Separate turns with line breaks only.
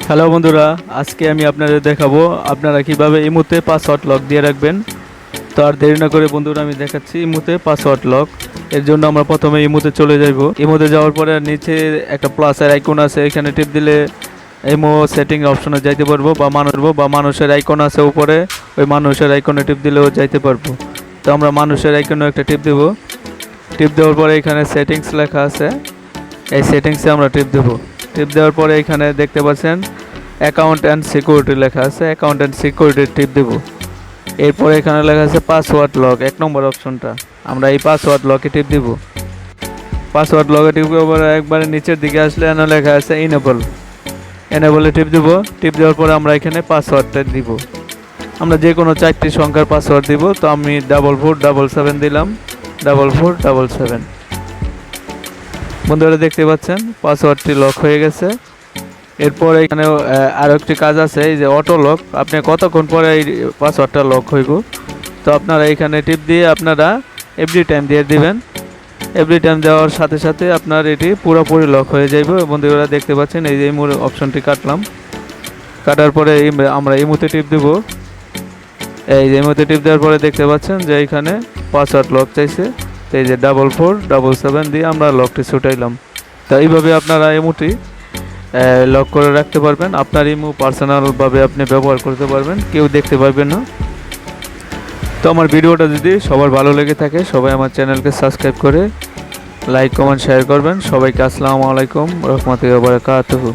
Hello বন্ধুরা, আজকে আমি আপনাদের দেখাবো আপনারা কিভাবে ইমোতে পাসওয়ার্ড লক দিয়ে রাখবেন। তো আর দেরি না করে বন্ধুরা আমি দেখাচ্ছি ইমোতে পাসওয়ার্ড লক। এর জন্য আমরা প্রথমে ইমোতে চলে যাব। ইমোতে যাওয়ার পরে নিচে একটা প্লাসের আইকন আছে, এখানে টিপ দিলে ইমো সেটিং অপশনে যাইতে পারবো বা মানুষের আইকন আছে উপরে, ওই মানুষের আইকনে টিপ দিলেও যাইতে পারবো। তো আমরা মানুষের আইকনে একটা টিপ দেব। টিপ দেওয়ার পরে এখানে সেটিংস লেখা আছে, এই সেটিংসে আমরা টিপ দেব। টিপ দেওয়ার পরে এখানে দেখতে পাচ্ছেন অ্যাকাউন্ট অ্যান্ড সিকিউরিটি লেখা আছে, অ্যাকাউন্ট অ্যান্ড সিকিউরিটি টিপ দেব। এরপরে এখানে লেখা আছে পাসওয়ার্ড লক, 1 নম্বর অপশনটা, আমরা এই পাসওয়ার্ড লকে টিপ দেব। পাসওয়ার্ড লকে টিপ দেওয়ার পরে একবারে নিচের দিকে আসলে এখানে লেখা আছে এনেবলে টিপ দেব। টিপ দেওয়ার পরে আমরা এখানে পাসওয়ার্ডটা দিব। আমরা যে কোনো 4টি সংখ্যার পাসওয়ার্ড দিব। তো আমি 4477 দিলাম, 4477। বন্ধুরা দেখতে পাচ্ছেন পাসওয়ার্ডটি লক হয়ে গেছে। এরপর এখানে আরও একটি কাজ আছে, এই যে অটো লক, আপনি কতক্ষণ পরে এই পাসওয়ার্ডটা লক হইব। তো আপনারা এখানে টিপ দিয়ে আপনারা এভরি টাইম দিয়ে দিবেন। এভরি টাইম দেওয়ার সাথে সাথে আপনার এটি পুরোপুরি লক হয়ে যাইব। বন্ধুরা দেখতে পাচ্ছেন এই যে ইমোর অপশনটি কাটলাম, কাটার পরে আমরা ইমোতে টিপ দেব। এই যে ইমোতে টিপ দেওয়ার পরে দেখতে পাচ্ছেন যে এখানে পাসওয়ার্ড লক চাইছে। তো এই যে 4477 দিয়ে আমরা লকটি ছুটাইলাম। তো এইভাবে আপনারা ইমোটি লক করে রাখতে পারবেন। আপনার ইমো পার্সোনালভাবে আপনি ব্যবহার করতে পারবেন, কেউ দেখতে পারবেন না। তো আমার ভিডিওটা যদি সবার ভালো লেগে থাকে, সবাই আমার চ্যানেলকে সাবস্ক্রাইব করে লাইক কমেন্ট শেয়ার করবেন। সবাইকে আসসালামু আলাইকুম রহমতুল্লাহি ওয়া বারাকাতুহু।